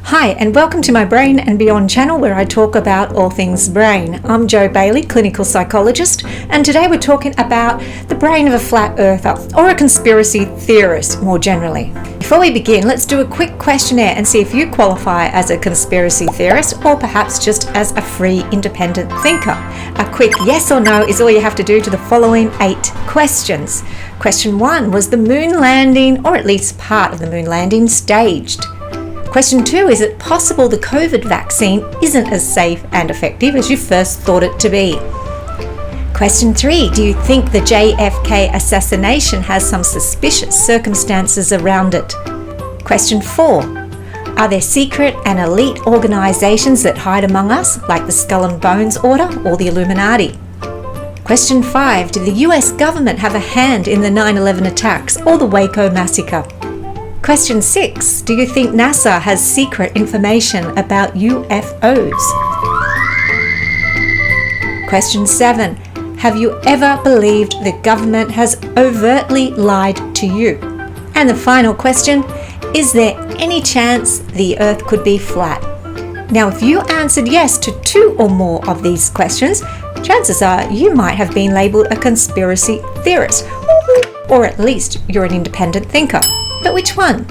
Hi, and welcome to my Brain and Beyond channel where I talk about all things brain. I'm Jo Bailey, clinical psychologist, and today we're talking about the brain of a flat earther, or a conspiracy theorist more generally. Before we begin, let's do a quick questionnaire and see if you qualify as a conspiracy theorist or perhaps just as a free independent thinker. A quick yes or no is all you have to do to the following 8 questions. Question 1, was the moon landing, or at least part of the moon landing, staged? Question 2, is it possible the COVID vaccine isn't as safe and effective as you first thought it to be? Question 3, do you think the JFK assassination has some suspicious circumstances around it? Question 4, are there secret and elite organisations that hide among us, like the Skull and Bones Order or the Illuminati? Question 5, did the US government have a hand in the 9/11 attacks or the Waco massacre? Question 6, do you think NASA has secret information about UFOs? Question 7, have you ever believed the government has overtly lied to you? And the final question, is there any chance the Earth could be flat? Now, if you answered yes to 2 or more of these questions, chances are you might have been labelled a conspiracy theorist, or at least you're an independent thinker. But which one?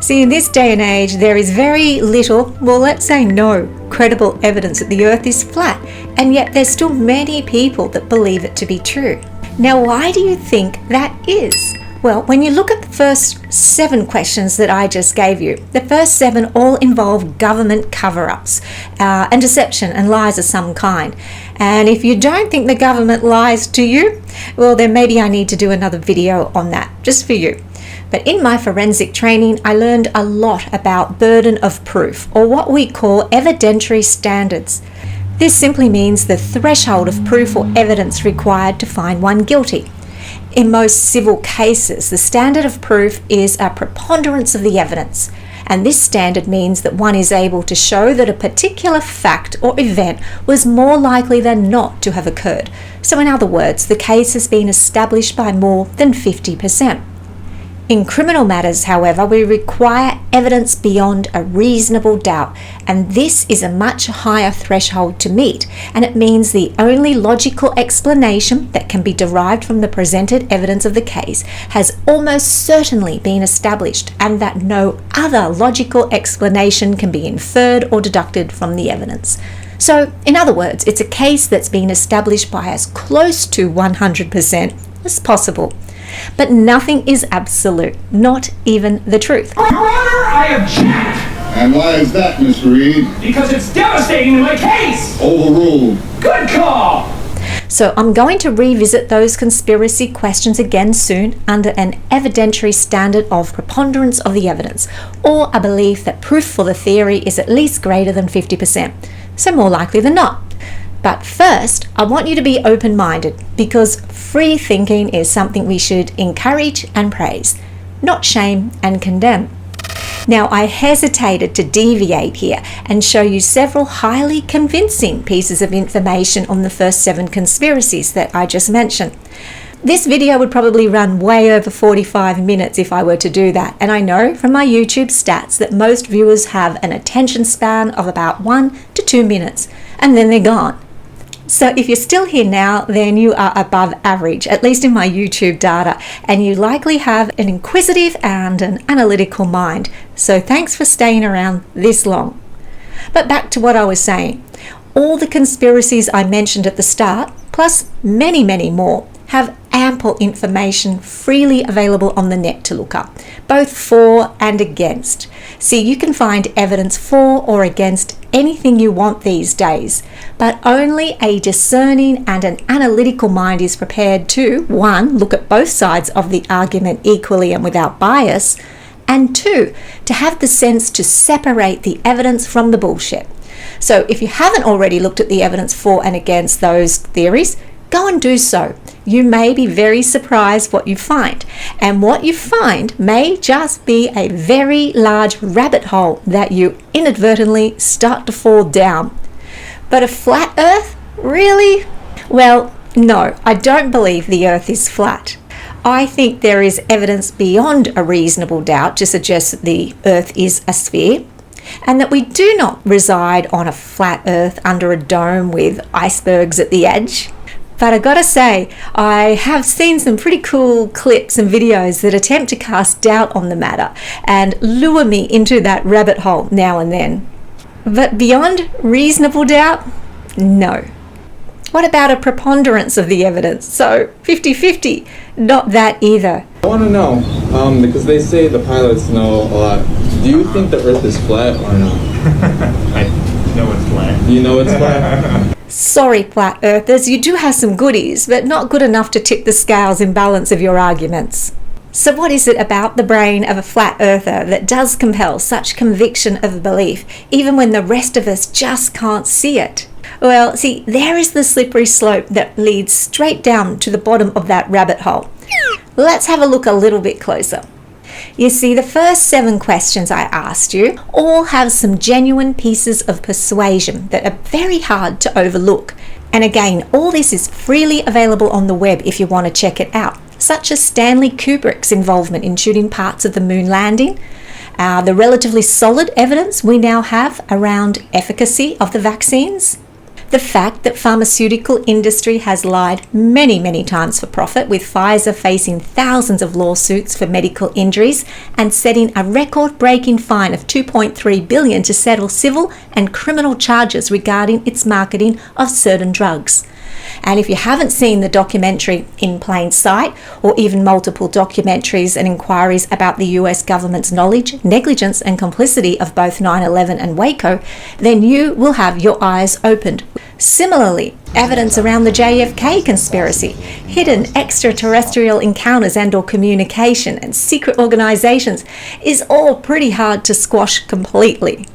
See, in this day and age, there is very little, well, let's say no, credible evidence that the Earth is flat, and yet there's still many people that believe it to be true. Now, why do you think that is? Well, when you look at the first 7 questions that I just gave you, the first 7 all involve government cover-ups and deception and lies of some kind. And if you don't think the government lies to you, well, then maybe I need to do another video on that, just for you. But in my forensic training, I learned a lot about burden of proof, or what we call evidentiary standards. This simply means the threshold of proof or evidence required to find one guilty. In most civil cases, the standard of proof is a preponderance of the evidence. And this standard means that one is able to show that a particular fact or event was more likely than not to have occurred. So in other words, the case has been established by more than 50%. In criminal matters, however, we require evidence beyond a reasonable doubt, and this is a much higher threshold to meet, and it means the only logical explanation that can be derived from the presented evidence of the case has almost certainly been established, and that no other logical explanation can be inferred or deducted from the evidence. So, in other words, it's a case that's been established by as close to 100% as possible. But nothing is absolute, not even the truth. Your Honor, I object! And why is that, Mr. Reed? Because it's devastating to my case! Overruled. Good call! So I'm going to revisit those conspiracy questions again soon under an evidentiary standard of preponderance of the evidence, or a belief that proof for the theory is at least greater than 50%, so more likely than not. But first, I want you to be open-minded, because free thinking is something we should encourage and praise, not shame and condemn. Now, I hesitated to deviate here and show you several highly convincing pieces of information on the first 7 conspiracies that I just mentioned. This video would probably run way over 45 minutes if I were to do that, and I know from my YouTube stats that most viewers have an attention span of about 1 to 2 minutes, and then they're gone. So if you're still here now, then you are above average, at least in my YouTube data, and you likely have an inquisitive and an analytical mind. So thanks for staying around this long. But back to what I was saying. All the conspiracies I mentioned at the start, plus many, many more, have ample information freely available on the net to look up, both for and against. See, you can find evidence for or against anything you want these days, but only a discerning and an analytical mind is prepared to, 1, look at both sides of the argument equally and without bias, and 2, to have the sense to separate the evidence from the bullshit. So if you haven't already looked at the evidence for and against those theories, go and do so. You may be very surprised what you find, and what you find may just be a very large rabbit hole that you inadvertently start to fall down. But a flat Earth? Really? Well, no, I don't believe the Earth is flat. I think there is evidence beyond a reasonable doubt to suggest that the Earth is a sphere, and that we do not reside on a flat Earth under a dome with icebergs at the edge. But I gotta say, I have seen some pretty cool clips and videos that attempt to cast doubt on the matter and lure me into that rabbit hole now and then. But beyond reasonable doubt, no. What about a preponderance of the evidence? So 50-50, not that either. I want to know, because they say the pilots know a lot. Do you think the Earth is flat or not? I know it's flat. You know it's flat? Sorry, flat earthers, you do have some goodies, but not good enough to tip the scales in balance of your arguments. So what is it about the brain of a flat earther that does compel such conviction of belief, even when the rest of us just can't see it? Well, see, there is the slippery slope that leads straight down to the bottom of that rabbit hole. Let's have a look a little bit closer. You see, the first 7 questions I asked you all have some genuine pieces of persuasion that are very hard to overlook. And again, all this is freely available on the web if you want to check it out, such as Stanley Kubrick's involvement in shooting parts of the moon landing, the relatively solid evidence we now have around efficacy of the vaccines, the fact that pharmaceutical industry has lied many, many times for profit, with Pfizer facing thousands of lawsuits for medical injuries and setting a record-breaking fine of $2.3 billion to settle civil and criminal charges regarding its marketing of certain drugs. And if you haven't seen the documentary In Plain Sight, or even multiple documentaries and inquiries about the US government's knowledge, negligence and complicity of both 9/11 and Waco, then you will have your eyes opened. Similarly, evidence around the JFK conspiracy, hidden extraterrestrial encounters and/or communication, and secret organizations is all pretty hard to squash completely.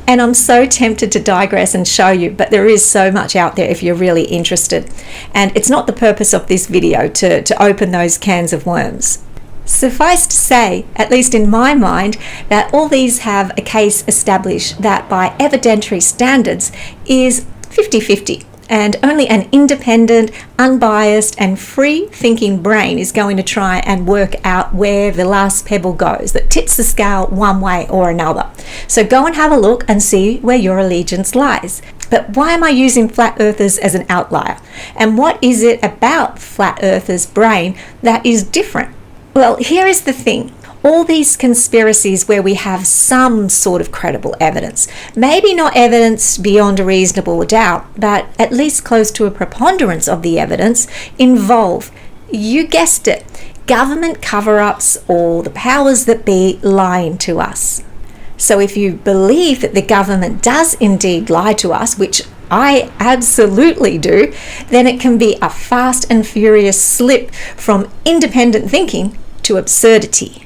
And I'm so tempted to digress and show you, but there is so much out there if you're really interested. And it's not the purpose of this video to open those cans of worms. Suffice to say, at least in my mind, that all these have a case established that by evidentiary standards is 50-50. And only an independent, unbiased and free-thinking brain is going to try and work out where the last pebble goes that tips the scale one way or another. So go and have a look and see where your allegiance lies. But why am I using flat earthers as an outlier? And what is it about flat earthers' brain that is different? Well, here is the thing. All these conspiracies where we have some sort of credible evidence, maybe not evidence beyond a reasonable doubt, but at least close to a preponderance of the evidence, involve, you guessed it, government cover-ups or the powers that be lying to us. So if you believe that the government does indeed lie to us, which I absolutely do, then it can be a fast and furious slip from independent thinking to absurdity.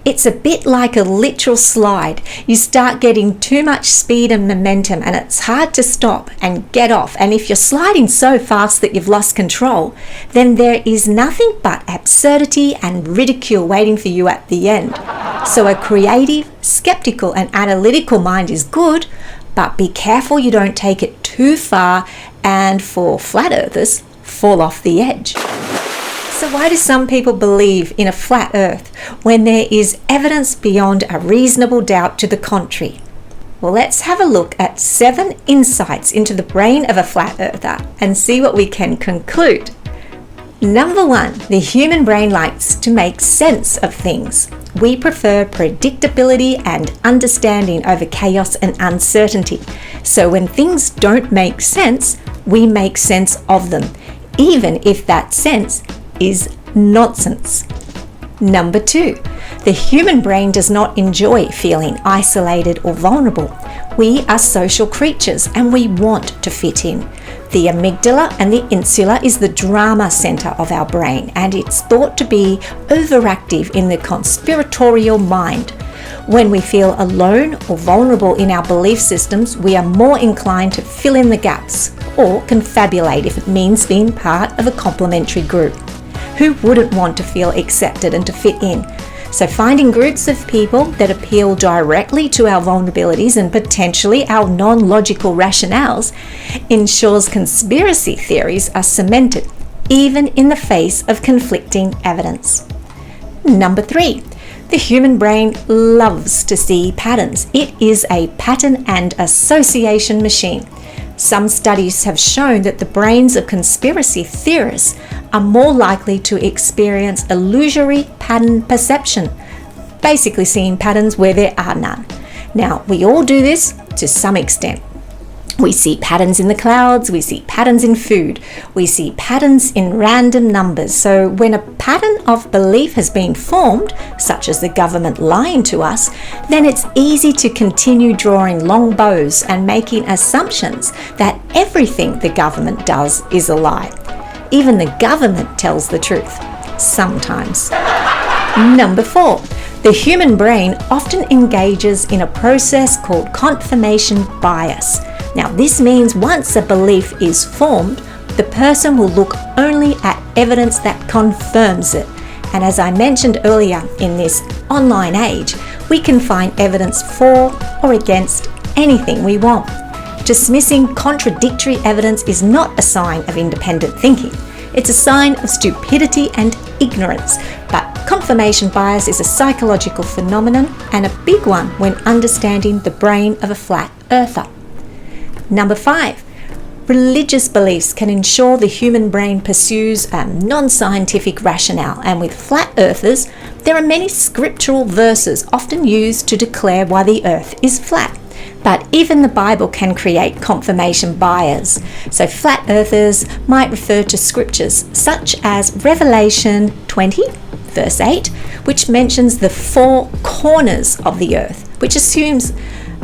It's a bit like a literal slide. You start getting too much speed and momentum and it's hard to stop and get off. And if you're sliding so fast that you've lost control, then there is nothing but absurdity and ridicule waiting for you at the end. So a creative, skeptical and analytical mind is good, but be careful you don't take it too far and, for flat earthers, fall off the edge. So why do some people believe in a flat earth when there is evidence beyond a reasonable doubt to the contrary? Well, let's have a look at 7 insights into the brain of a flat earther and see what we can conclude. Number 1, the human brain likes to make sense of things. We prefer predictability and understanding over chaos and uncertainty. So when things don't make sense, we make sense of them, even if that sense is nonsense. Number 2, the human brain does not enjoy feeling isolated or vulnerable. We are social creatures and we want to fit in. The amygdala and the insula is the drama center of our brain, and it's thought to be overactive in the conspiratorial mind. When we feel alone or vulnerable in our belief systems, we are more inclined to fill in the gaps or confabulate if it means being part of a complementary group. Who wouldn't want to feel accepted and to fit in? So finding groups of people that appeal directly to our vulnerabilities and potentially our non-logical rationales ensures conspiracy theories are cemented even in the face of conflicting evidence. Number 3. The human brain loves to see patterns. It is a pattern and association machine. Some studies have shown that the brains of conspiracy theorists are more likely to experience illusory pattern perception, basically seeing patterns where there are none. Now, we all do this to some extent. We see patterns in the clouds, we see patterns in food, we see patterns in random numbers. So when a pattern of belief has been formed, such as the government lying to us, then it's easy to continue drawing long bows and making assumptions that everything the government does is a lie. Even the government tells the truth, sometimes. Number 4. The human brain often engages in a process called confirmation bias. Now, this means once a belief is formed, the person will look only at evidence that confirms it. And as I mentioned earlier, in this online age, we can find evidence for or against anything we want. Dismissing contradictory evidence is not a sign of independent thinking. It's a sign of stupidity and ignorance. But confirmation bias is a psychological phenomenon and a big one when understanding the brain of a flat earther. Number 5. Religious beliefs can ensure the human brain pursues a non-scientific rationale, and with flat earthers, there are many scriptural verses often used to declare why the earth is flat. But even the Bible can create confirmation bias. So flat earthers might refer to scriptures such as Revelation 20, verse 8, which mentions the 4 corners of the earth, which assumes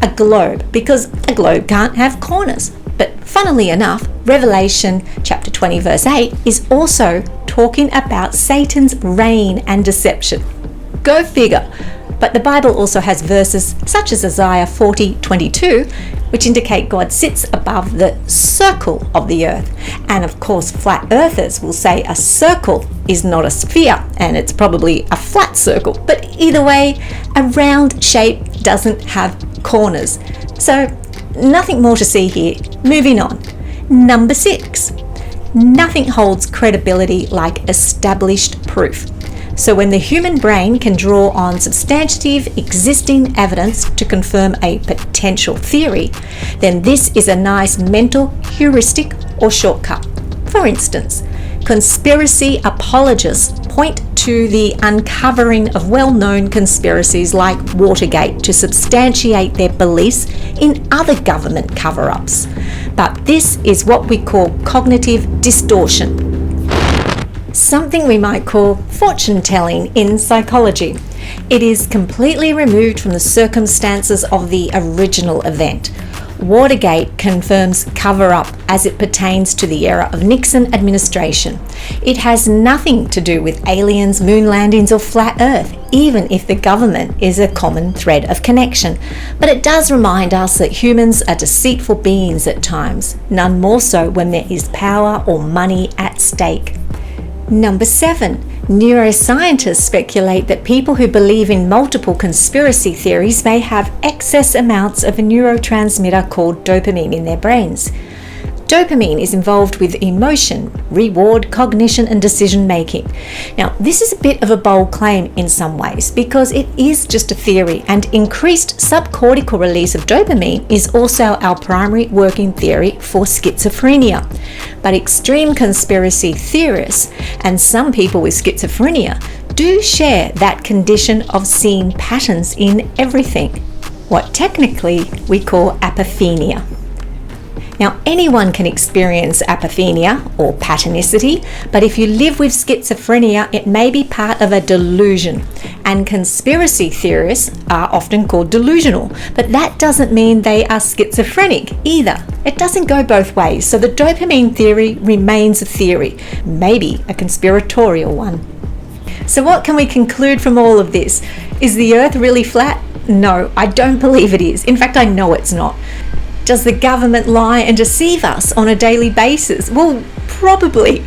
a globe, because a globe can't have corners. But funnily enough, Revelation chapter 20 verse 8 is also talking about Satan's reign and deception. Go figure. But the Bible also has verses such as Isaiah 40:22, which indicate God sits above the circle of the earth. And of course, flat earthers will say a circle is not a sphere, and it's probably a flat circle. But either way, a round shape doesn't have corners. So nothing more to see here. Moving on. Number 6. Nothing holds credibility like established proof. So when the human brain can draw on substantive existing evidence to confirm a potential theory, then this is a nice mental heuristic or shortcut. For instance, conspiracy apologists point to the uncovering of well-known conspiracies like Watergate to substantiate their beliefs in other government cover-ups. But this is what we call cognitive distortion, something we might call fortune-telling in psychology. It is completely removed from the circumstances of the original event. Watergate confirms cover-up as it pertains to the era of Nixon administration. It has nothing to do with aliens, moon landings, or flat earth, even if the government is a common thread of connection. But it does remind us that humans are deceitful beings at times, none more so when there is power or money at stake. Number 7. Neuroscientists speculate that people who believe in multiple conspiracy theories may have excess amounts of a neurotransmitter called dopamine in their brains. Dopamine is involved with emotion, reward, cognition, and decision making. Now, this is a bit of a bold claim in some ways because it is just a theory, and increased subcortical release of dopamine is also our primary working theory for schizophrenia. But extreme conspiracy theorists and some people with schizophrenia do share that condition of seeing patterns in everything, what technically we call apophenia. Now, anyone can experience apophenia or patternicity, but if you live with schizophrenia, it may be part of a delusion. And conspiracy theorists are often called delusional, but that doesn't mean they are schizophrenic either. It doesn't go both ways, so the dopamine theory remains a theory, maybe a conspiratorial one. So what can we conclude from all of this? Is the earth really flat? No, I don't believe it is. In fact, I know it's not. Does the government lie and deceive us on a daily basis? Well, probably.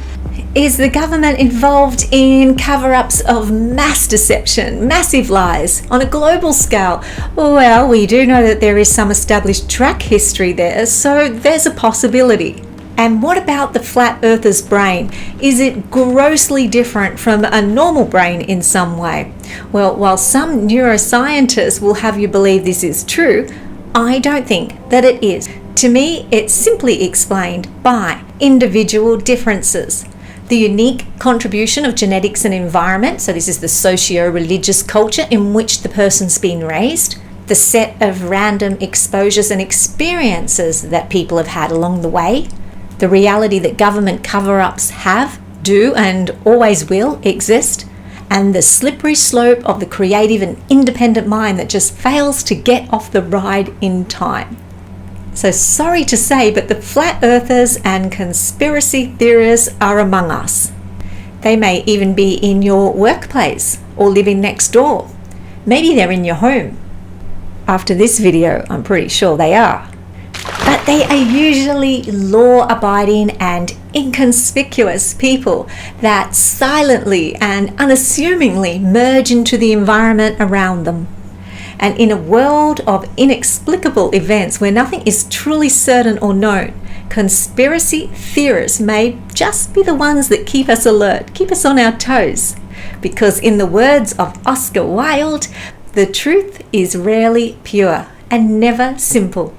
Is the government involved in cover-ups of mass deception, massive lies on a global scale? Well, we do know that there is some established track history there, so there's a possibility. And what about the flat earther's brain? Is it grossly different from a normal brain in some way? Well, while some neuroscientists will have you believe this is true, I don't think that it is. To me, it's simply explained by individual differences. The unique contribution of genetics and environment, so this is the socio-religious culture in which the person's been raised, the set of random exposures and experiences that people have had along the way, the reality that government cover-ups have, do, and always will exist, and the slippery slope of the creative and independent mind that just fails to get off the ride in time. So sorry to say, but the flat earthers and conspiracy theorists are among us. They may even be in your workplace or living next door. Maybe they're in your home. After this video, I'm pretty sure they are. But they are usually law-abiding and inconspicuous people that silently and unassumingly merge into the environment around them. And in a world of inexplicable events where nothing is truly certain or known, conspiracy theorists may just be the ones that keep us alert, keep us on our toes. Because in the words of Oscar Wilde, the truth is rarely pure and never simple.